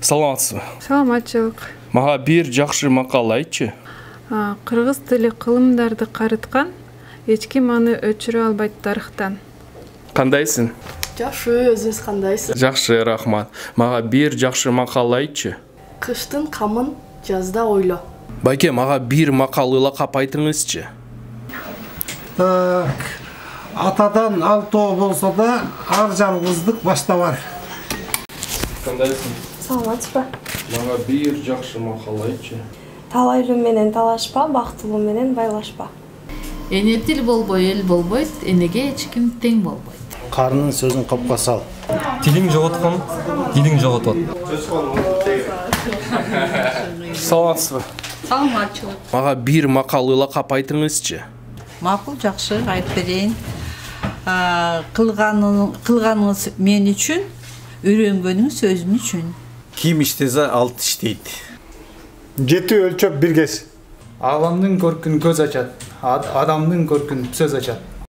Саламатсызбы? Саламатчылык. Мага бир жакшы макал айтчы. Кыргыз тили кылымдарды карыткан, эч ким аны өчүрө албайт тарыхтан. Кандайсың? Жакшы, өзүңүз кандайсыз? Жакшы, рахмат. Мага бир жакшы макал айтчы. Кыштын камын жазда ойло. Байке, мага бир макал ылакап айтыңызчы. Атадан алтоо болсо да, ар жалгыздык башта бар. Кандайсың? Саламатсызбы? Мага бир жакшы макал айтчы. Талайлуу менен талашпа, бактылуу менен байлашпа. Эне тил болбой эл болбойт, энеге эч ким тең болбойт. Карынын сөзүн капка сал. Тилиң жоготкон, дилиң жоготот. Саламатсызбы? Саламатчылык. Мага бир макал ылакап айтыңызчы. Макул, жакшы, айтып берейин. Кылганыңыз мен үчүн, үйрөнгөнүңүз өзүм үчүн. Ким иштесе алт иштейт. Жети өлчөп бир кез. Аламдын көркүн көз ачат, адамдын көркүн сөз ачат.